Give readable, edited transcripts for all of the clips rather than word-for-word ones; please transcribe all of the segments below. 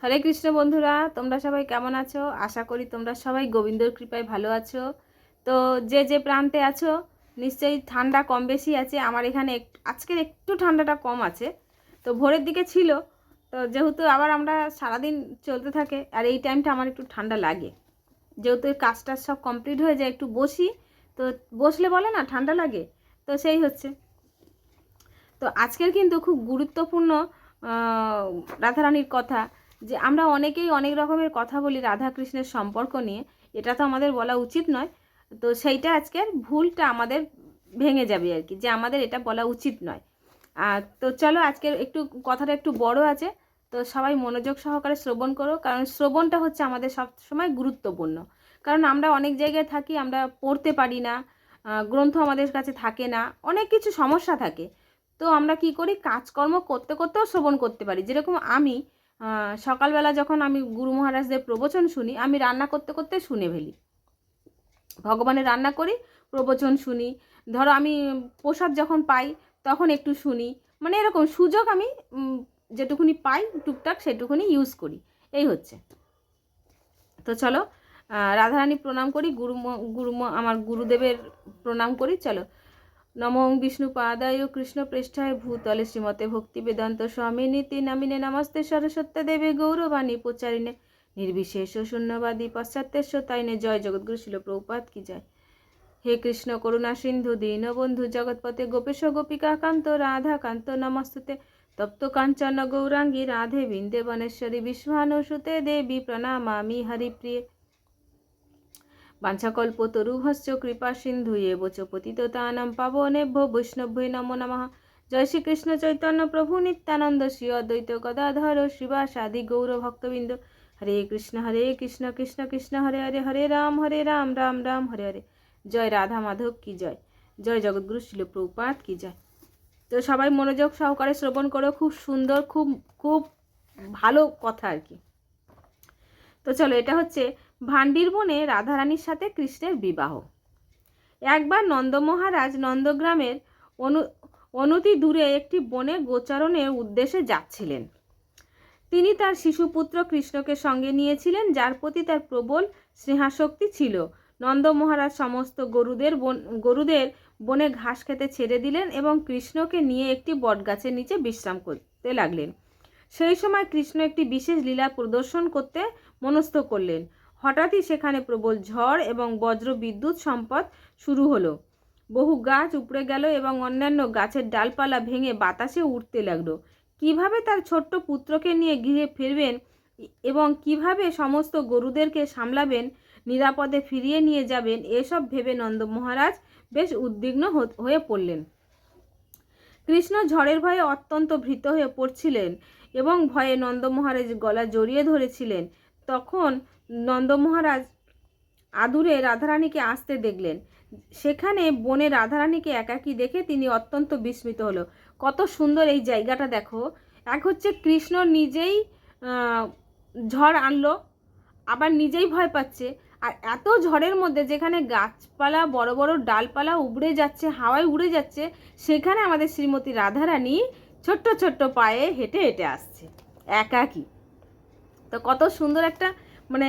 হরে কৃষ্ণ বন্ধুরা, তোমরা সবাই কেমন আছো? আশা করি তোমরা সবাই গোবিন্দর কৃপায় ভালো আছো। তো যে যে প্রান্তে আছো নিশ্চয়ই ঠান্ডা কম বেশি আছে। আমার এখানে আজকের একটু ঠান্ডাটা কম আছে। তো ভোরের দিকে ছিল, তো যেহেতু আবার আমরা সারাদিন চলতে থাকে আর এই টাইমটা আমার একটু ঠান্ডা লাগে, যেহেতু কাজটা সব কমপ্লিট হয়ে যায় একটু বসি, তো বসলে বলে না ঠান্ডা লাগে, তো সেই হচ্ছে। তো আজকের কিন্তু খুব গুরুত্বপূর্ণ রাধারানীর কথা, যে আমরা অনেকেই অনেক রকমের কথা বলি রাধা কৃষ্ণের সম্পর্ক নিয়ে, এটা তো আমাদের বলা উচিত নয়। তো সেইটা আজকের ভুলটা আমাদের ভেঙে যাবে আর কি, যে আমাদের এটা বলা উচিত নয়। তো চলো আজকের একটু কথাটা একটু বড় আছে, তো সবাই মনোযোগ সহকারে শ্রবণ করো, কারণ শ্রবণটা হচ্ছে আমাদের সব সময় গুরুত্বপূর্ণ। কারণ আমরা অনেক জায়গায় থাকি, আমরা পড়তে পারি না, গ্রন্থ আমাদের কাছে থাকে না, অনেক কিছু সমস্যা থাকে। তো আমরা কি করি, কাজকর্ম করতে করতেও শ্রবণ করতে পারি। যেরকম আমি সকালবেলা যখন আমি গুরু মহারাজদের প্রবচন শুনি, আমি রান্না করতে করতে শুনে ফেলি, ভগবানের রান্না করি, প্রবচন শুনি। ধরো আমি প্রসাদ যখন পাই তখন একটু শুনি, মানে এরকম সুযোগ আমি যেটুকুনি পাই টুকটাক সেটুকুনি ইউজ করি, এই হচ্ছে। তো চলো রাধারানী প্রণাম করি, আমার গুরুদেবের প্রণাম করি। চলো, নমো বিষ্ণুপাদায় কৃষ্ণপ্রেষ্ঠায় ভূতলে শ্রীমতে ভক্তি বেদান্ত স্বামী নীতি নামিনে নমস্তে সরস্বতী দেবে গৌরবাণী প্রচারিণে নির্বিশেষ শূন্যবাদী পাশ্চাত্যেশ্ব তাইনে। জয় জগৎগুরু শিল প্রভুপাদ কি জয়। হে কৃষ্ণ করুণা সিন্ধু দীনবন্ধু জগৎপতে গোপেশ গোপিকা কান্ত রাধা কান্ত নমস্তুতে। তপ্ত কাঞ্চন গৌরাঙ্গী রাধে বৃন্দেবনেশ্বরী বিশ্বানুসুতে দেবী প্রণামামি হরিপ্রিয়ে। বাঞ্ছাকল্পতরুভশ্চ কৃপা সিন্ধু এবচ পতিততানাং পাবনেভ্যো বৈষ্ণভ্যৈ নমো নমঃ। জয় শ্রীকৃষ্ণ চৈতন্য প্রভু নিত্যানন্দ শ্রী অদ্বৈত গদাধর শিবাসাদি গৌর ভক্তবৃন্দ। হরে কৃষ্ণ কৃষ্ণ কৃষ্ণ হরে হরে, হরে রাম রাম রাম হরে হরে। জয় রাধা মাধব কি জয়। জয় জগৎগুরু শিল প্রভুপাদ কি জয়। তো সবাই মনোযোগ সহকারে শ্রবণ করো, খুব সুন্দর, খুব খুব ভালো কথা আর কি। তো চলো, এটা হচ্ছে ভান্ডির বনে রাধারানীর সাথে কৃষ্ণের বিবাহ। একবার নন্দ মহারাজ নন্দগ্রামের অনতি দূরে একটি বনে গোচারণের উদ্দেশ্যে যাচ্ছিলেন। তিনি তার শিশুপুত্র কৃষ্ণকে সঙ্গে নিয়েছিলেন, যার প্রতি তার প্রবল স্নেহাসক্তি ছিল। নন্দ মহারাজ সমস্ত গরুদের বনে ঘাস খেতে ছেড়ে দিলেন এবং কৃষ্ণকে নিয়ে একটি বটগাছের নিচে বিশ্রাম করতে লাগলেন। সেই সময় কৃষ্ণ একটি বিশেষ লীলা প্রদর্শন করতে মনস্থ করলেন। হঠাৎই সেখানে প্রবল ঝড় এবং বজ্র বিদ্যুৎ সম্পদ শুরু হলো। বহু গাছ উপড়ে গেল এবং অন্যান্য গাছের ডালপালা ভেঙে বাতাসে উঠতে লাগলো। কিভাবে তার ছোট্ট পুত্রকে নিয়ে গৃহে ফিরবেন এবং কিভাবে সমস্ত গরুদেরকে সামলাবেন, নিরাপদে ফিরিয়ে নিয়ে যাবেন, এসব ভেবে নন্দ মহারাজ বেশ উদ্বিগ্ন হয়ে পড়লেন। কৃষ্ণ ঝড়ের ভয়ে অত্যন্ত ভীত হয়ে পড়ছিলেন এবং ভয়ে নন্দ মহারাজ গলা জড়িয়ে ধরেছিলেন। তখন নন্দ মহারাজ আদুরে রাধারানীকে আসতে দেখলেন। সেখানে বনে রাধারানীকে একাকী দেখে তিনি অত্যন্ত বিস্মিত হলো। কত সুন্দর এই জায়গাটা দেখো। এক হচ্ছে কৃষ্ণ নিজেই ঝড় আনলো, আবার নিজেই ভয় পাচ্ছে, আর এত ঝড়ের মধ্যে যেখানে গাছপালা বড় বড় ডালপালা উবড়ে যাচ্ছে, হাওয়ায় উড়ে যাচ্ছে, সেখানে আমাদের শ্রীমতী রাধারানী ছোট্ট ছোট্ট পায়ে হেঁটে হেঁটে আসছে একাকী। তো কত সুন্দর একটা মানে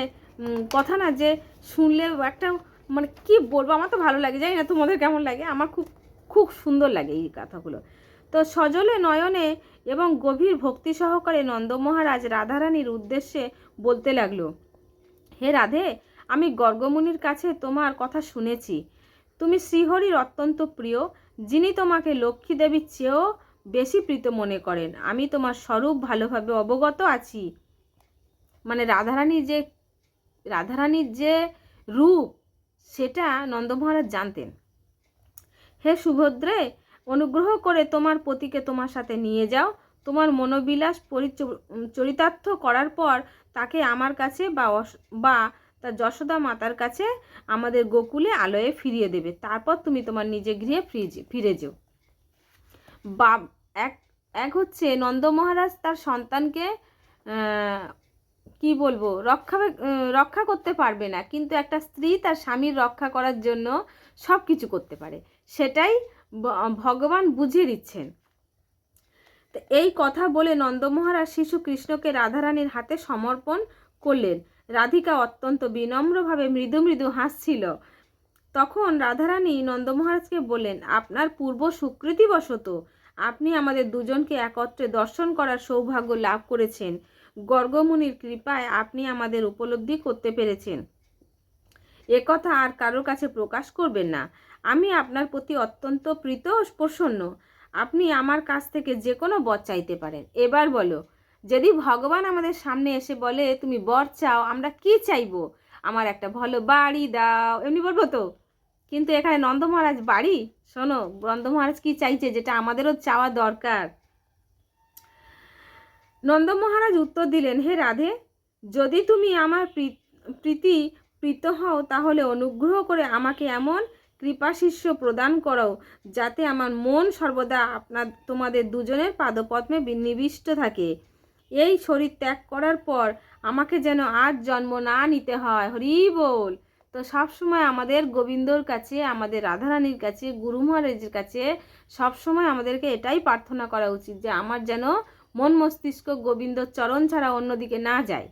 কথা না, যে শুনলে একটা মানে কি বলবো, আমার তো ভালো লাগে, জানি না তোমাদের কেমন লাগে, আমার খুব খুব সুন্দর লাগে এই কথাগুলো। তো সজলে নয়নে এবং গভীর ভক্তি সহকারে নন্দ মহারাজ রাধারানীর উদ্দেশ্যে বলতে লাগলো, হে রাধে, আমি গর্গমুনির কাছে তোমার কথা শুনেছি। তুমি শ্রীহরির অত্যন্ত প্রিয়, যিনি তোমাকে লক্ষ্মী দেবীর চেয়েও বেশি প্রীত মনে করেন। আমি তোমার স্বরূপ ভালোভাবে অবগত আছি। মানে রাধারানীর যে রূপ, সেটা নন্দ মহারাজ জানতেন। হে সুভদ্রে, অনুগ্রহ করে তোমার পতিকে তোমার সাথে নিয়ে যাও। তোমার মনোবিলাস চরিতার্থ করার পর তাকে আমার কাছে বা তার যশোদা মাতার কাছে আমাদের গোকুলে আলয়ে ফিরিয়ে দেবে। তারপর তুমি তোমার নিজে গৃহে ফিরে যেও। বা এক এক হচ্ছে নন্দ মহারাজ তার সন্তানকে কি বলবো, রক্ষা করতে পারবে না, কিন্তু একটা স্ত্রী তার স্বামীর রক্ষা করার জন্য সব কিছু করতে পারে, সেটাই ভগবান বুঝিয়ে দিচ্ছেন। তো এই কথা বলে নন্দ মহারাজ শিশু কৃষ্ণকে রাধারানীর হাতে সমর্পণ করলেন। রাধিকা অত্যন্ত বিনম্রভাবে মৃদু মৃদু হাসছিল। তখন রাধারানী নন্দ মহারাজকে বললেন, আপনার পূর্ব সুকৃতিবশত আপনি আমাদের দুজনকে একত্রে দর্শন করার সৌভাগ্য লাভ করেছেন। গর্গমুনির কৃপায় আপনি আমাদের উপলব্ধি করতে পেরেছেন। একথা আর কারোর কাছে প্রকাশ করবেন না। আমি আপনার প্রতি অত্যন্ত প্রীত ও প্রসন্ন। আপনি আমার কাছ থেকে যে কোনো বর চাইতে পারেন। এবার বলো, যদি ভগবান আমাদের সামনে এসে বলে তুমি বর চাও, আমরা কি চাইবো? আমার একটা ভালো বাড়ি দাও, এমনি বলবো তো? কিন্তু এখানে নন্দ মহারাজ বাড়ি, শোনো নন্দ মহারাজ কি চাইছে, যেটা আমাদেরও চাওয়া দরকার। নন্দ মহারাজ উত্তর দিলেন, হে রাধে, যদি তুমি আমার প্রীত হও তাহলে অনুগ্রহ করে আমাকে এমন কৃপাশিষ্য প্রদান করো যাতে আমার মন সর্বদা তোমাদের দুজনের পাদপদ্মে নিবিষ্ট থাকে। এই শরীর ত্যাগ করার পর আমাকে যেন আর জন্ম না নিতে হয়। হরি বল। তো সবসময় আমাদের গোবিন্দর কাছে, আমাদের রাধারানীর কাছে, গুরু মহারাজের কাছে সবসময় আমাদেরকে এটাই প্রার্থনা করা উচিত যে আমার যেন মন মস্তিষ্ক গোবিন্দর চরণ ছাড়া অন্যদিকে না যায়।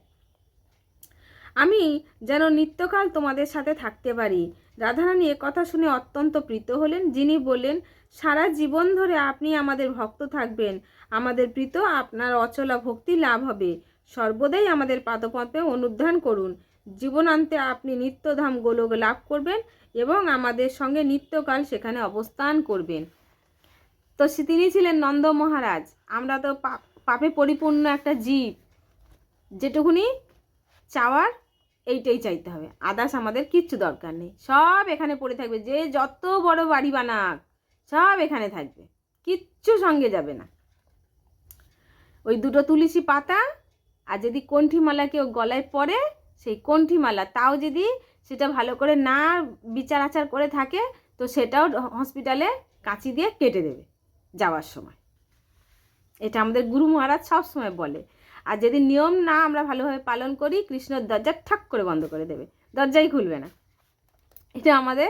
আমি যেন নিত্যকাল তোমাদের সাথে থাকতে পারি। রাধারানী কথা শুনে অত্যন্ত প্রীত হলেন। যিনি বললেন, সারা জীবন ধরে আপনি আমাদের ভক্ত থাকবেন। আমাদের প্রীত আপনার অচলা ভক্তি লাভ হবে। সর্বদাই আমাদের পাদপদ্মে অনুধ্যান করুন। জীবনান্তে আপনি নিত্যধাম গোলক লাভ করবেন এবং আমাদের সঙ্গে নিত্যকাল সেখানে অবস্থান করবেন। তো তিনি ছিলেন নন্দ মহারাজ। আমরা তো পাপে পরিপূর্ণ একটা জীব, যেটুকুনি চাওয়ার এইটাই চাইতে হবে, আদার্স আমাদের কিচ্ছু দরকার নেই। সব এখানে পড়ে থাকবে, যে যত বড় বাড়ি বানাক সব এখানে থাকবে, কিচ্ছু সঙ্গে যাবে না। ওই দুটো তুলসী পাতা আর যদি কণ্ঠিমালা কেউ গলায় পরে, সেই কণ্ঠিমালা তাও যদি সেটা ভালো করে না বিচার আচার করে থাকে, তো সেটাও হসপিটালে কাঁচি দিয়ে কেটে দেবে যাওয়ার সময়। এটা আমাদের গুরু মহারাজ সব সময় বলে। আর যদি নিয়ম না আমরা ভালোভাবে পালন করি, কৃষ্ণর দরজা ঠাক করে বন্ধ করে দেবে, দরজাই খুলবে না। এটা আমাদের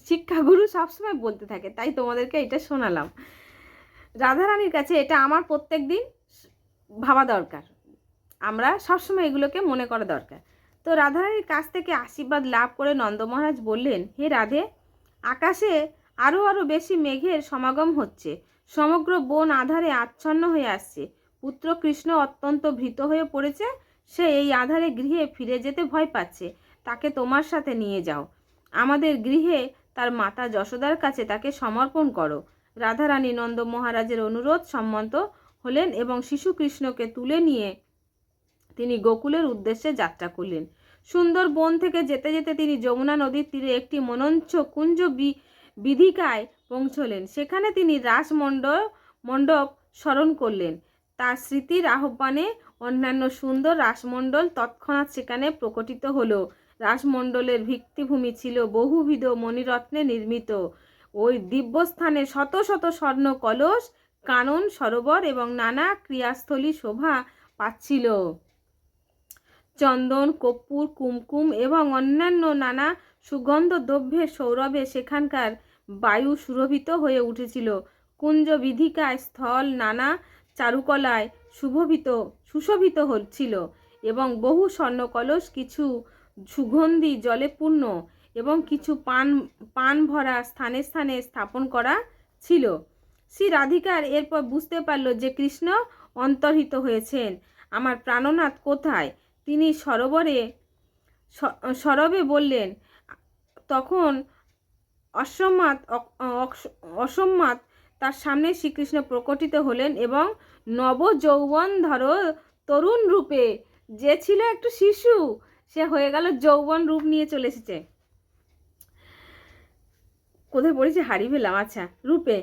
শিক্ষাগুরু সবসময় বলতে থাকে, তাই তোমাদেরকে এটা শোনালাম। রাধারানীর কাছে এটা আমার প্রত্যেক দিন ভাবা দরকার, আমরা সবসময় এগুলোকে মনে করা দরকার। তো রাধারানীর কাছ থেকে আশীর্বাদ লাভ করে নন্দ মহারাজ বললেন, হে রাধে, আকাশে আরও বেশি মেঘের সমাগম হচ্ছে। সমগ্র বন আধারে আচ্ছন্ন হয়ে আসছে। পুত্র কৃষ্ণ অত্যন্ত ভীত হয়ে পড়েছে। সে এই আধারে গৃহে ফিরে যেতে ভয় পাচ্ছে। তাকে তোমার সাথে নিয়ে যাও। আমাদের গৃহে তার মাতা যশোদার কাছে তাকে সমর্পণ করো। রাধারানী নন্দ মহারাজের অনুরোধ সম্মত হলেন এবং শিশু কৃষ্ণকে তুলে নিয়ে তিনি গোকুলের উদ্দেশ্যে যাত্রা করলেন। সুন্দর বন থেকে যেতে যেতে তিনি যমুনা নদীর তীরে একটি মনোঞ্চ কুঞ্জ বিধিকায় পৌঁছলেন। সেখানে তিনি মণ্ডপ স্মরণ করলেন। তার স্মৃতির আহ্বানে অন্যান্য সুন্দর রাসমণ্ডল তৎক্ষণাৎ সেখানে প্রকটিত হলো। রাসমণ্ডলের ভিত্তিভূমি ছিল বহুবিধ মণিরত্নে নির্মিত। ওই দিব্যস্থানে শত শত স্বর্ণ কলস, কানন, সরোবর এবং নানা ক্রিয়াস্থলী শোভা পাচ্ছিল। চন্দন, কর্পূর, কুমকুম এবং অন্যান্য নানা সুগন্ধ দ্রব্যের সৌরভে সেখানকার বায়ু সুরভিত হয়ে উঠেছিল। কুঞ্জ বিধিকায় স্থল নানা চারুকলায় সুশোভিত হচ্ছিল এবং বহু স্বর্ণকলস, কিছু সুগন্ধি জলে পূর্ণ এবং কিছু পান ভরা স্থানে স্থানে স্থাপন করা ছিল। শ্রী রাধিকার এরপর বুঝতে পারল যে কৃষ্ণ অন্তর্হিত হয়েছেন। আমার প্রাণনাথ কোথায়? তিনি সরবে বললেন। তখন অসম্মাত তার সামনে শ্রীকৃষ্ণ প্রকটিত হলেন এবং নব যৌবনধর তরুণ রূপে, যে ছিল একটু শিশু, সে হয়ে গেল যৌবন রূপ নিয়ে চলে এসেছে। কোথায় পড়েছে হারিয়ে ফেলাম, আচ্ছা, রূপে।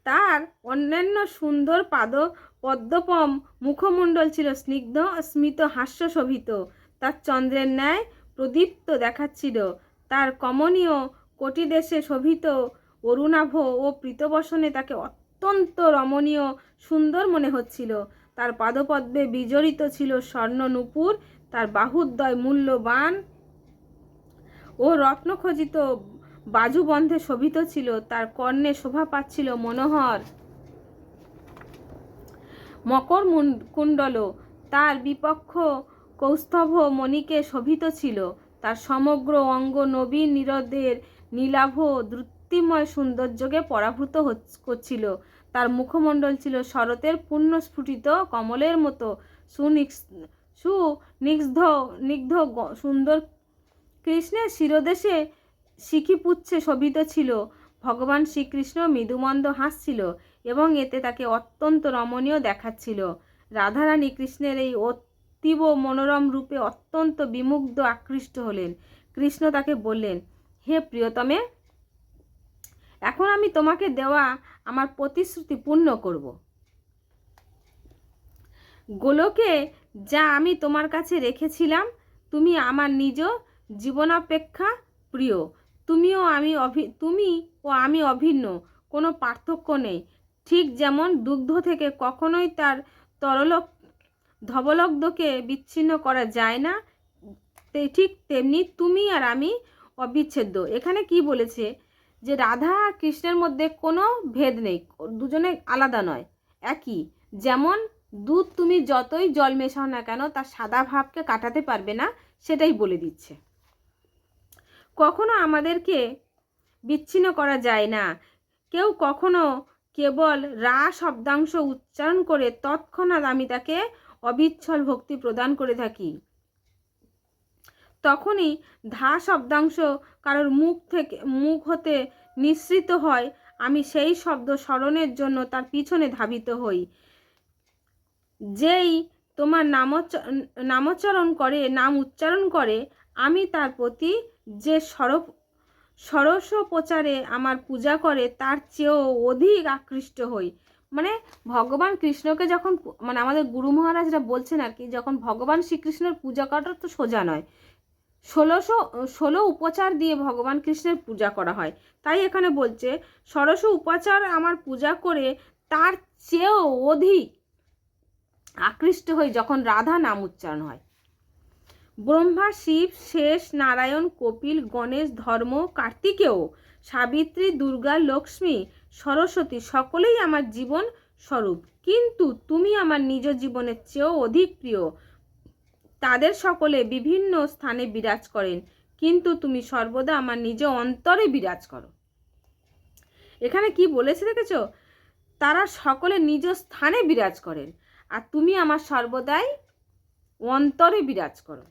তার অন্যান্য সুন্দর পদ্মপম মুখমণ্ডল ছিল স্নিগ্ধ স্মিত হাস্য শোভিত। তার চন্দ্রের ন্যায় প্রদীপ্ত দেখাচ্ছিল। তার কমনীয় কোটিদেশে শোভিত অরুণাভ ও প্রীতবসনে তাকে অত্যন্ত রমণীয় সুন্দর মনে হচ্ছিল। তার পাদপদ্মে বিজড়িত ছিল স্বর্ণ নূপুর। তার বাহুদ্বয় মূল্যবান ও রত্নখচিত বাজুবন্ধে শোভিত ছিল। তার কর্ণে শোভা পাচ্ছিল মনোহর মকর কুণ্ডল তার বিপক্ষ কৌস্তভ মণিকে শোভিত ছিল। তার সমগ্র অঙ্গ নবীন নীরদের নীলাভ দ্যুতিময় সৌন্দর্যকে পরাভূত করছিল। তার মুখমণ্ডল ছিল শরতের পূর্ণ স্ফুটিত কমলের মতো সুনিগ্ধ সুন্দর। কৃষ্ণের শিরদেশে শিখিপুচ্ছে শোভিত ছিল। ভগবান শ্রীকৃষ্ণ মৃদুমন্দ হাসছিল এবং এতে তাকে অত্যন্ত রমণীয় দেখাচ্ছিল। রাধারানী কৃষ্ণের এই অতীব মনোরম রূপে অত্যন্ত বিমুগ্ধ আকৃষ্ট হলেন। কৃষ্ণ তাকে বললেন, হে প্রিয়তমে, এখন আমি তোমাকে দেওয়া আমার প্রতিশ্রুতি পূর্ণ করব। গোলকে যা আমি তোমার কাছে রেখেছিলাম, তুমি আমার নিজ জীবনাপেক্ষা প্রিয়। তুমি ও আমি অভিন্ন, কোনো পার্থক্য নেই। ঠিক যেমন দুগ্ধ থেকে কখনোই তার ধবলগ্ধকে বিচ্ছিন্ন করা যায় না, ঠিক তেমনি তুমি আর আমি অবিচ্ছেদ্য। এখানে কি বলেছে যে রাধা আর কৃষ্ণের মধ্যে কোনো ভেদ নেই, দুজনে আলাদা নয়, একই। যেমন দুধ তুমি যতই জল মেশাও না কেন তার সাদা ভাবকে কাটাতে পারবে না, সেটাই বলে দিচ্ছে। কখনো আমাদেরকে বিচ্ছিন্ন করা যায় না। কেউ কখনো কেবল রা শব্দাংশ উচ্চারণ করে তৎক্ষণাৎ আমি তাকে অবিচ্ছল ভক্তি প্রদান করে থাকি। তখনই ধা শব্দাংশ কারোর মুখ হতে নিঃসৃত হয়, আমি সেই শব্দ স্মরণের জন্য তার পিছনে ধাবিত হই। যেই তোমার নাম উচ্চারণ করে, আমি তার প্রতি যে সরসোপচারে আমার পূজা করে তার চেয়েও অধিক আকৃষ্ট হই। মানে ভগবান কৃষ্ণকে যখন, মানে আমাদের গুরু মহারাজরা বলছেন আর কি, যখন ভগবান শ্রীকৃষ্ণের পূজা করাটা তো সোজা নয়, 16 উপচার দিয়ে ভগবান কৃষ্ণের পূজা করা হয়। তাই এখানে বলছে ষোড়শ উপচার আমার পূজা করে তার চেয়েও অধিক আকৃষ্ট হই যখন রাধা নাম উচ্চারণ হয়। ব্রহ্মা, শিব, শেষ, নারায়ণ, কপিল, গণেশ, ধর্ম, কার্তিকেয়, সাবিত্রী, দুর্গা, লক্ষ্মী, সরস্বতী সকলেই আমার জীবন স্বরূপ, কিন্তু তুমি আমার নিজ জীবনের চেয়েও অধিক প্রিয়। তাদের সকলে বিভিন্ন স্থানে বিরাজ করেন, কিন্তু তুমি সর্বদা আমার নিজ অন্তরে বিরাজ করো। এখানে কি বলেছে দেখেছো? তারা সকলে নিজ স্থানে বিরাজ করেন, আর তুমি আমার সর্বদাই অন্তরে বিরাজ করো।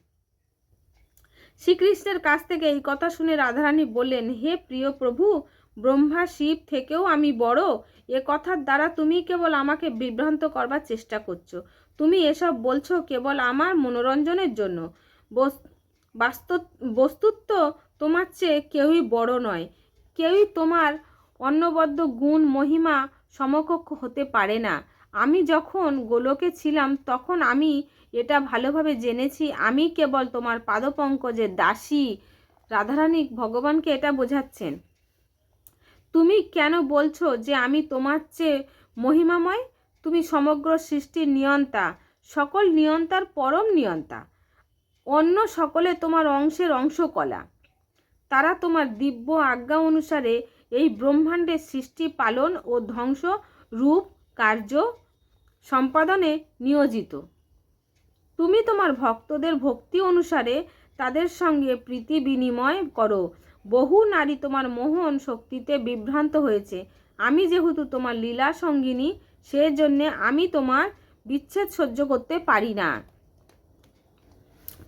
শ্রীকৃষ্ণের কাছ থেকে এই কথা শুনে রাধারানী বললেন, হে প্রিয় প্রভু, ব্রহ্মা শিব থেকেও আমি বড়, এ কথার দ্বারা তুমি কেবল আমাকে বিভ্রান্ত করবার চেষ্টা করছো। তুমি এসব বলছো কেবল আমার মনোরঞ্জনের জন্য। বস্তুত তোমার চেয়ে কেউই বড় নয়, কেউই তোমার অনবদ্য গুণ মহিমা সমকক্ষ হতে পারে না। আমি যখন গোলকে ছিলাম তখন আমি এটা ভালোভাবে জেনেছি, আমি কেবল তোমার পাদপঙ্কজের দাসী। রাধারানী ভগবানকে এটা বোঝাচ্ছেন। তুমি কেন বলছো যে আমি তোমার চেয়ে মহিমাময়? তুমি সমগ্র সৃষ্টির নিয়ন্তা, সকল নিয়ন্তার পরম নিয়ন্তা। অন্য সকলে তোমার অংশের অংশকলা। তারা তোমার দিব্য আজ্ঞা অনুসারে এই ব্রহ্মাণ্ডের সৃষ্টি, পালন ও ধ্বংস রূপ কার্য সম্পাদনে নিয়োজিত। তুমি তোমার ভক্তদের ভক্তি অনুসারে তাদের সঙ্গে প্রীতি বিনিময় করো। বহু নারী তোমার মোহন শক্তিতে বিভ্রান্ত হয়েছে। আমি যেহেতু তোমার লীলা সঙ্গিনী, সেজন্যে আমি তোমার বিচ্ছেদ সহ্য করতে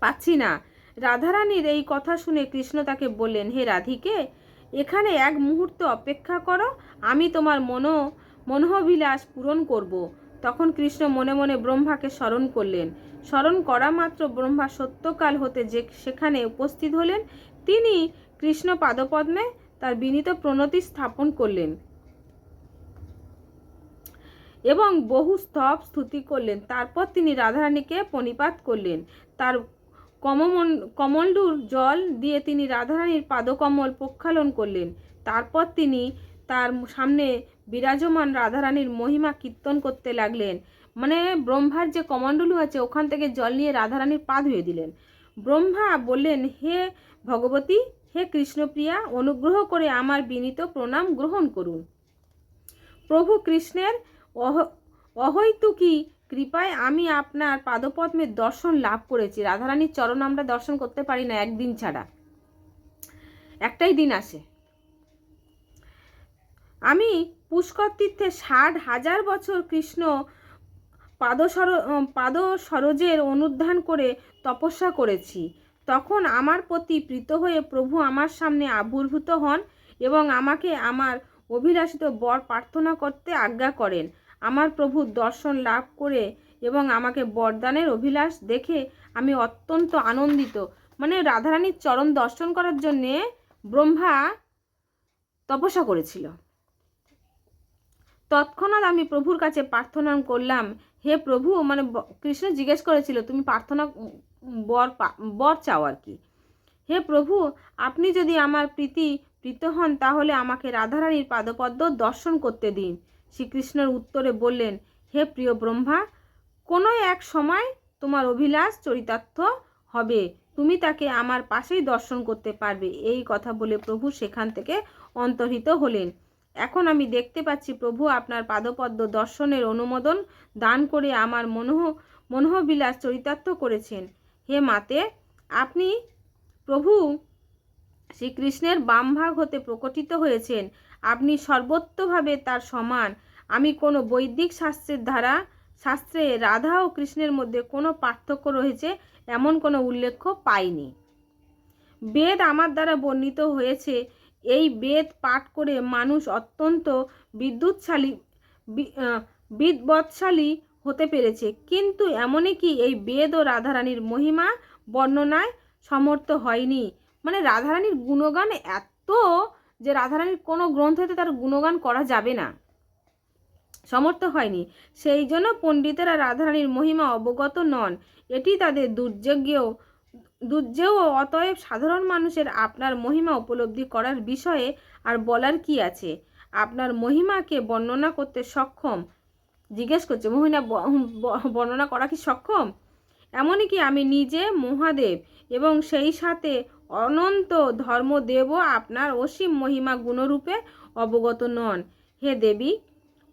পাচ্ছি না। রাধারানীর এই কথা শুনে কৃষ্ণ তাকে বললেন, হে রাধিকে, এখানে এক মুহূর্ত অপেক্ষা করো, আমি তোমার মনোবিলাস পূরণ করব। তখন কৃষ্ণ মনে মনে ব্রহ্মাকে স্মরণ করলেন। স্মরণ করা মাত্র ব্রহ্মা সত্যকাল হতে সেখানে উপস্থিত হলেন। তিনি কৃষ্ণ পাদপদ্মে তার বিনীত প্রণতি স্থাপন করলেন এবং বহু স্তুতি করলেন। তারপর তিনি রাধারানীকে প্রণিপাত করলেন। তার কমণ্ডলুর জল দিয়ে তিনি রাধারানীর পাদকমল প্রক্ষালন করলেন। তারপর তিনি তার সামনে বিরাজমান রাধারানীর মহিমা কীর্তন করতে লাগলেন। মানে ব্রহ্মার যে কমণ্ডলু আছে ওখান থেকে জল নিয়ে রাধারানীর পা ধুয়ে দিলেন। ব্রহ্মা বললেন, হে ভগবতী, হে কৃষ্ণপ্রিয়া, অনুগ্রহ করে আমার বিনীত প্রণাম গ্রহণ করুন। প্রভু কৃষ্ণের অহৈতুকী কৃপায় আমি আপনার পাদপদ্মের দর্শন লাভ করেছি। রাধারানীর চরণ আমরা দর্শন করতে পারি না একদিন ছাড়া, একটাই দিন আসে। আমি পুষ্কর তীর্থে 60,000 বছর কৃষ্ণ পাদ সরোজের অনুধান করে তপস্যা করেছি। তখন আমার প্রতি প্রীত হয়ে প্রভু আমার সামনে আবির্ভূত হন এবং আমাকে আমার অভিলাষিত বর প্রার্থনা করতে আজ্ঞা করেন। আমার প্রভুর দর্শন লাভ করে এবং আমাকে বরদানের অভিলাষ দেখে আমি অত্যন্ত আনন্দিত। মানে রাধারানীর চরণ দর্শন করার জন্যে ব্রহ্মা তপস্যা করেছিল। তৎক্ষণাৎ আমি প্রভুর কাছে প্রার্থনা করলাম, হে প্রভু, মানে কৃষ্ণ জিজ্ঞেস করেছিল তুমি প্রার্থনা বর চাও আর কি। হে প্রভু, আপনি যদি আমার প্রীত হন তাহলে আমাকে রাধারানীর পাদপদ্ম দর্শন করতে দিন। শ্রীকৃষ্ণের উত্তরে বললেন, হে প্রিয় ব্রহ্মা, কোনো এক সময় তোমার অভিলাষ চরিতার্থ হবে, তুমি তাকে আমার পাশেই দর্শন করতে পারবে। এই কথা বলে প্রভু সেখান থেকে অন্তর্হিত হলেন। এখন আমি দেখতে পাচ্ছি প্রভু আপনার পাদপদ্ম দর্শনের অনুমোদন দান করে আমার মনোহবিলাস চরিতার্থ করেছেন। হে মাতে, আপনি প্রভু শ্রীকৃষ্ণের বাম ভাগ হতে প্রকটিত হয়েছেন। আপনি সর্বত্রভাবে তার সমান। আমি কোনো বৈদিক শাস্ত্রে রাধা ও কৃষ্ণের মধ্যে কোনো পার্থক্য রয়েছে এমন কোনো উল্লেখ পাইনি। বেদ আমার দ্বারা বর্ণিত হয়েছে। এই বেদ পাঠ করে মানুষ অত্যন্ত বিদ্বৎশালী হতে পেরেছে, কিন্তু এমনই কি এই বেদ ও রাধারানীর মহিমা বর্ণনায় সমর্থ হয়নি। মানে রাধারানীর গুণগান এত যে রাধারানীর কোনো গ্রন্থতে তার গুণগান করা যাবে না, সমর্থ হয়নি। সেই জন্য পণ্ডিতেরা রাধারানীর মহিমা অবগত নন। এটি তাদের দুর্যেয়। অতএব সাধারণ মানুষের আপনার মহিমা উপলব্ধি করার বিষয়ে আর বলার কি আছে? আপনার মহিমাকে বর্ণনা করতে সক্ষম? জিজ্ঞেস করছে, মহিমা বর্ণনা করা কি সক্ষম? এমনই কি আমি নিজে মহাদেব এবং সেই সাথে অনন্ত ধর্মদেবও আপনার অসীম মহিমা গুণরূপে অবগত নন। হে দেবী,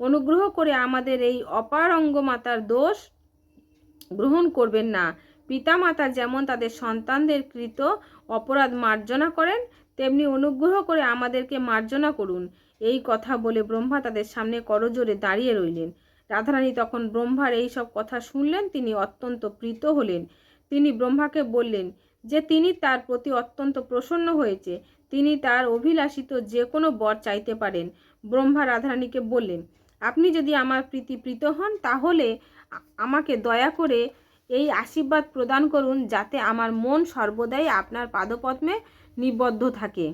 অনুগ্রহ করে আমাদের এই অপারঙ্গ মাতার দোষ গ্রহণ করবেন না। পিতামাতা যেমন তাদের সন্তানদের কৃত অপরাধ মার্জনা করেন, তেমনি অনুগ্রহ করে আমাদেরকে মার্জনা করুন। এই কথা বলে ব্রহ্মা তাদের সামনে করজোড়ে দাঁড়িয়ে রইলেন। রাধারানী তখন ব্রহ্মার এই সব কথা শুনলেন। তিনি অত্যন্ত প্রীত হলেন। তিনি ব্রহ্মাকে বললেন যে তিনি তার প্রতি অত্যন্ত প্রসন্ন হয়েছে, তিনি তার অভিলাষিত যে কোনো বর চাইতে পারেন। ব্রহ্মা রাধারানীকে বললেন, আপনি যদি আমার প্রীত হন তাহলে আমাকে দয়া করে এই আশীর্বাদ প্রদান করুন, যাতে আমার মন সর্বদাই আপনার পাদপদ্মে নিবদ্ধ থাকে।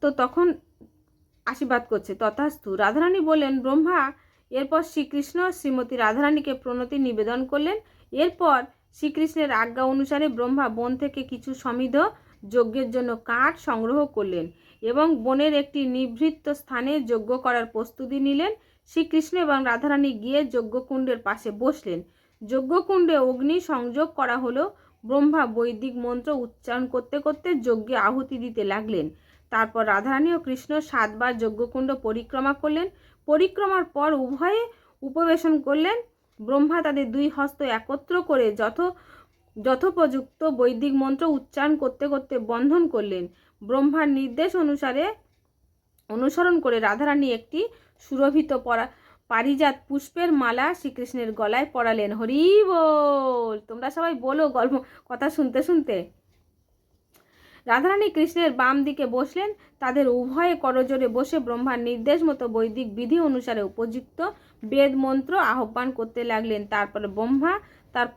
তো তখন আশীর্বাদ করছে, তথাস্তু। রাধারানী বললেন, ব্রহ্মা এরপর শ্রীকৃষ্ণ শ্রীমতী রাধারানীকে প্রণতি নিবেদন করলেন। এরপর শ্রীকৃষ্ণের আজ্ঞা অনুসারে ব্রহ্মা বন থেকে কিছু সমিধ যজ্ঞের জন্য কাঠ সংগ্রহ করলেন এবং বনের একটি নিভৃত স্থানে যজ্ঞ করার প্রস্তুতি নিলেন। শ্রীকৃষ্ণ এবং রাধারানী গিয়ে যজ্ঞকুণ্ডের পাশে বসলেন। যজ্ঞকুণ্ডে অগ্নি সংযোগ করা হলো। ব্রহ্মা বৈদিক মন্ত্র উচ্চারণ করতে করতে যজ্ঞে আহুতি দিতে লাগলেন। তারপর রাধারানী ও কৃষ্ণ 7 বার যজ্ঞকুণ্ড পরিক্রমা করলেন। পরিক্রমার পর উভয়ে উপবেশন করলেন। ব্রহ্মা তাদের 2 হস্ত একত্র করে যথোপযুক্ত বৈদিক মন্ত্র উচ্চারণ করতে করতে বন্ধন করলেন। ব্রহ্মার নির্দেশ অনুসরণ করে রাধারানী একটি সুরভিত পারিজাত পুষ্পের মালা শ্রীকৃষ্ণের গলায় পরালেন। হরি বল! তোমরা সবাই বলো গল্প কথা শুনতে শুনতে। রাধারানী কৃষ্ণের বাম দিকে বসলেন। তাদের উভয়ে করজোড়ে বসে ব্রহ্মার নির্দেশ মতো বৈদিক বিধি অনুসারে উপযুক্ত বেদ মন্ত্র আহ্বান করতে লাগলেন। তারপর ব্রহ্মা তার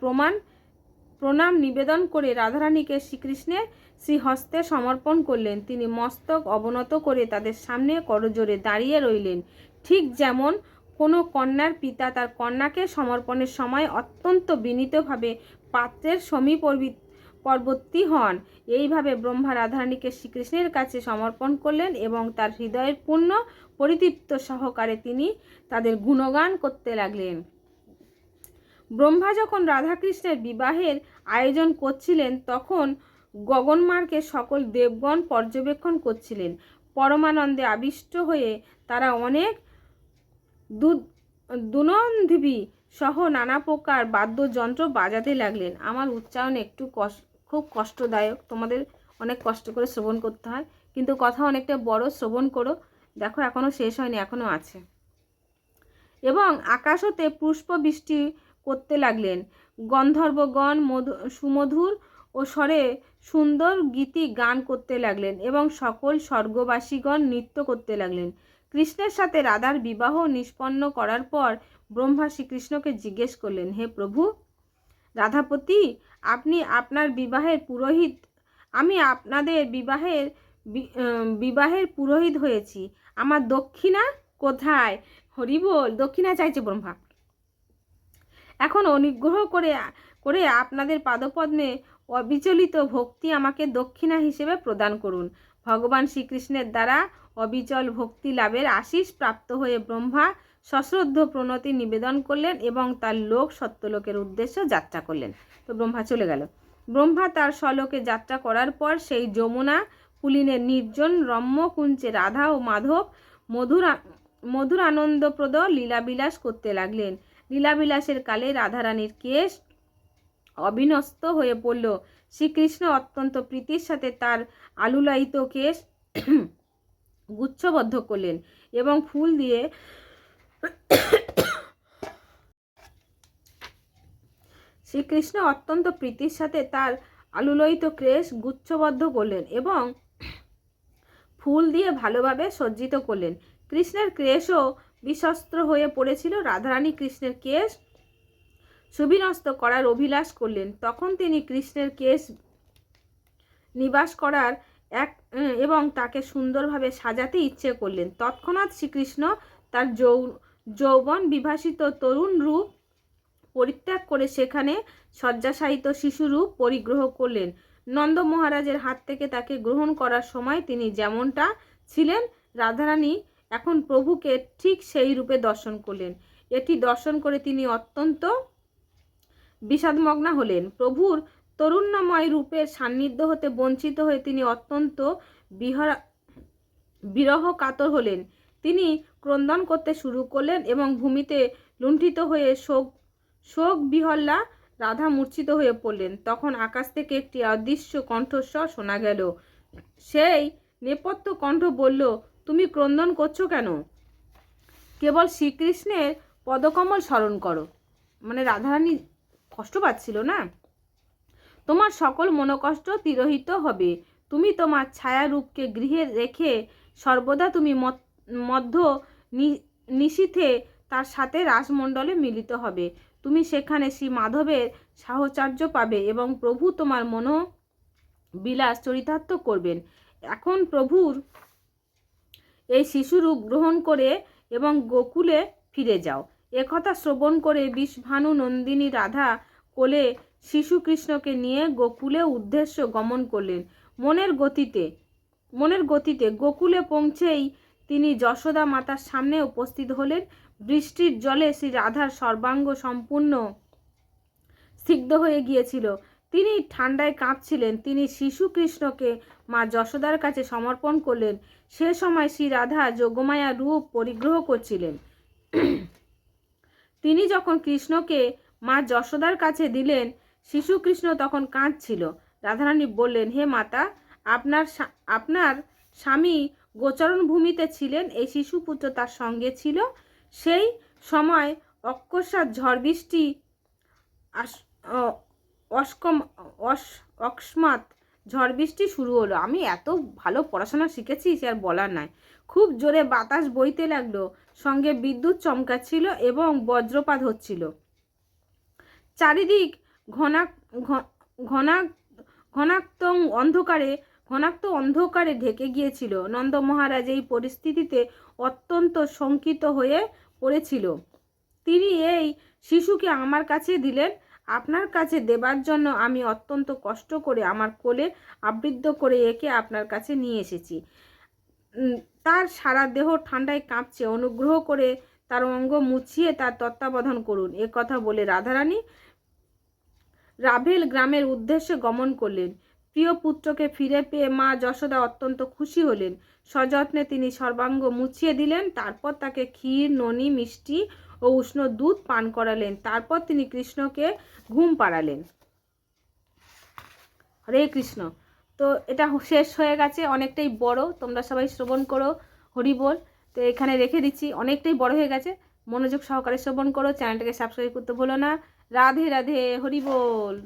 প্রণাম নিবেদন করে রাধারানীকে শ্রীকৃষ্ণের শ্রীহস্তে সমর্পণ করলেন। তিনি মস্তক অবনত করে তাদের সামনে করজোড়ে দাঁড়িয়ে রইলেন। ঠিক যেমন কোনো কন্যার পিতা তার কন্যাকে সমর্পণের সময় অত্যন্ত বিনীতভাবে পাত্রের সমীপবর্তী হন, এইভাবে ব্রহ্মা রাধারানীকে শ্রীকৃষ্ণের কাছে সমর্পণ করলেন এবং তার হৃদয়ের পূর্ণ পরিতৃপ্ত সহকারে তিনি তাদের গুণগান করতে লাগলেন। ব্রহ্মা যখন রাধাকৃষ্ণের বিবাহের আয়োজন করছিলেন তখন গগনমার্গে সকল দেবগণ পর্যবেক্ষণ করছিলেন। পরমানন্দে আবিষ্ট হয়ে তারা অনেক দুনন্দিবি সহ নানা প্রকার বাদ্যযন্ত্র বাজাতে লাগলেন। আমার উচ্চারণ একটু খুব কষ্টদায়ক, তোমাদের অনেক কষ্ট করে শ্রবণ করতে হয়, কিন্তু কথা অনেকটা বড়, শ্রবণ করো। দেখো এখনও শেষ হয়নি, এখনও আছে। এবং আকাশ হতে পুষ্প বৃষ্টি করতে লাগলেন। গন্ধর্বগণ সুমধুর ও স্বরে সুন্দর গীতি গান করতে লাগলেন এবং সকল স্বর্গবাসীগণ নৃত্য করতে লাগলেন। কৃষ্ণের সাথে রাধার বিবাহ নিষ্পন্ন করার পর ব্রহ্মা শ্রীকৃষ্ণকে জিজ্ঞেস করলেন, হে প্রভু রাধাপতি, আপনি আপনার বিবাহের পুরোহিত, আমি আপনাদের বিবাহের পুরোহিত হয়েছি, আমার দক্ষিণা কোথায়? হরি বল। দক্ষিণা চাইছে ব্রহ্মা। এখন অনুগ্রহ করে আপনাদের পাদপদ্মে অবিচলিত ভক্তি আমাকে দক্ষিণা হিসেবে প্রদান করুন। ভগবান শ্রীকৃষ্ণের দ্বারা অবিচল ভক্তি লাভের আশীষ প্রাপ্ত হয়ে ব্রহ্মা সশ্রদ্ধ প্রণতি নিবেদন করলেন এবং তার লোক সত্যলোকের উদ্দেশ্যে যাত্রা করলেন। তো ব্রহ্মা চলে গেল। ব্রহ্মা তার স্বলোকে যাত্রা করার পর সেই যমুনা পুলিনের নির্জন রম্য কুঞ্চে রাধা ও মাধব মধুর আনন্দপ্রদ লীলাবিলাস করতে লাগলেন। লীলাবিলাসের কালে রাধারানীর কেশ অবিন্যস্ত হয়ে পড়ল। শ্রীকৃষ্ণ অত্যন্ত প্রীতির সাথে তার আলুলায়িত কেশ গুচ্ছবদ্ধ করলেন এবং ফুল দিয়ে শ্রীকৃষ্ণ অত্যন্ত প্রীতির সাথে তার আলুলোহিত কেশ গুচ্ছবদ্ধ করলেন এবং ফুল দিয়ে ভালোভাবে সজ্জিত করলেন। কৃষ্ণের কেশও বিশস্ত্র হয়ে পড়েছিল। রাধারানী কৃষ্ণের কেশ সুবিন্যস্ত করার অভিলাষ করলেন। তখন তিনি কৃষ্ণের কেশ নিবাস করার এবং তাকে সুন্দরভাবে সাজাতে ইচ্ছে করলেন। তৎক্ষণাৎ শ্রীকৃষ্ণ তার যৌবন বিভাসিত তরুণ রূপ পরিত্যাগ করে সেখানে শয্যাশায়িত শিশুরূপ পরিগ্রহ করলেন। নন্দ মহারাজের হাত থেকে তাকে গ্রহণ করার সময় তিনি যেমনটা ছিলেন, রাধারানী এখন প্রভুকে ঠিক সেই রূপে দর্শন করলেন। এটি দর্শন করে তিনি অত্যন্ত বিষাদমগ্না হলেন। প্রভুর তরুণ্যময় রূপের সান্নিধ্য হতে বঞ্চিত হয়ে তিনি অত্যন্ত বিরহ কাতর হলেন। তিনি ক্রন্দন করতে শুরু করলেন এবং ভূমিতে লুণ্ঠিত হয়ে শোক বিহল্লা রাধা মূর্ছিত হয়ে পড়লেন। তখন আকাশ থেকে একটি অদৃশ্য কণ্ঠস্বর শোনা গেল। সেই নেপথ্য কণ্ঠ বলল, তুমি ক্রন্দন করছো কেন? কেবল শ্রীকৃষ্ণের পদকমল স্মরণ করো। মানে রাধারানী কষ্ট পাচ্ছিল না? তোমার সকল মনোকষ্ট তিরোহিত হবে। তুমি তোমার ছায়া রূপকে গৃহে রেখে সর্বদা তুমি মধ্য নিশীথে তার সাথে রাসমণ্ডলে মিলিত হবে। তুমি সেখানে শ্রী মাধবের সাহচর্য পাবে এবং প্রভু তোমার মনোবিলাস চরিতার্থ করবেন। এখন প্রভুর এই শিশুরূপ গ্রহণ করে এবং গোকুলে ফিরে যাও। একথা শ্রবণ করে বিষভানু নন্দিনী রাধা কোলে শিশু কৃষ্ণকে নিয়ে গোকুলে উদ্দেশ্য গমন করলেন। মনের গতিতে গোকুলে পৌঁছেই তিনি যশোদা মাতার সামনে উপস্থিত হলেন। বৃষ্টির জলে শ্রী রাধার সর্বাঙ্গ সম্পূর্ণ সিগ্ধ হয়ে গিয়েছিল। তিনি ঠান্ডায় কাঁপছিলেন। তিনি শিশু কৃষ্ণকে মা যশোদার কাছে সমর্পণ করলেন। সে সময় শ্রী রাধা যোগমায়া রূপ পরিগ্রহ করছিলেন। তিনি যখন কৃষ্ণকে মা যশোদার কাছে দিলেন, শিশু কৃষ্ণ তখন কাঁদছিল। রাধারানী বললেন, হে মাতা, আপনার স্বামী গোচরণ ভূমিতে ছিলেন, এই শিশুপুত্র তার সঙ্গে ছিল। সেই সময় অকস্মাৎ ঝড় বৃষ্টি অকস্মাৎ ঝড় বৃষ্টি শুরু হলো। আমি এত ভালো পড়াশোনা শিখেছি সে আর বলার নাই। খুব জোরে বাতাস বইতে লাগলো, সঙ্গে বিদ্যুৎ চমকাচ্ছিল এবং বজ্রপাত হচ্ছিল। চারিদিক ঘনাক্ত অন্ধকারে ঢেকে গিয়েছিল। নন্দ মহারাজ এই পরিস্থিতিতে অত্যন্ত শঙ্কিত হয়ে পড়েছিল। তিনি এই শিশুকে আমার কাছে দিলেন। আপনার কাছে দেবার জন্য আমি অত্যন্ত কষ্ট করে আমার কোলে আবৃদ্ধ করে একে আপনার কাছে নিয়ে এসেছি। তার সারা দেহ ঠান্ডায় কাঁপছে, অনুগ্রহ করে তার অঙ্গ মুছিয়ে তার তত্ত্বাবধান করুন। এ কথা বলে রাধারানী রাভেল গ্রামের উদ্দেশ্যে গমন করলেন। প্রিয় পুত্রকে ফিরে পেয়ে মা যশোদা অত্যন্ত খুশি হলেন। সযত্নে তিনি সর্বাঙ্গ মুছিয়ে দিলেন। তারপর তাকে ক্ষীর, ননি, মিষ্টি ও ও উষ্ণ দুধ পান করালেন। তারপর তিনি কৃষ্ণকে ঘুম পাড়ালেন। হরে কৃষ্ণ। তো এটা শেষ হয়ে গেছে, অনেকটাই বড়, তোমরা সবাই শ্রবণ করো, হরি বল। তো এখানে রেখে দিচ্ছি, অনেকটাই বড় হয়ে গেছে, মনোযোগ সহকারে শ্রবণ করো, চ্যানেলটাকে সাবস্ক্রাইব করতে ভুলো না। রাধে রাধে, হরি বল।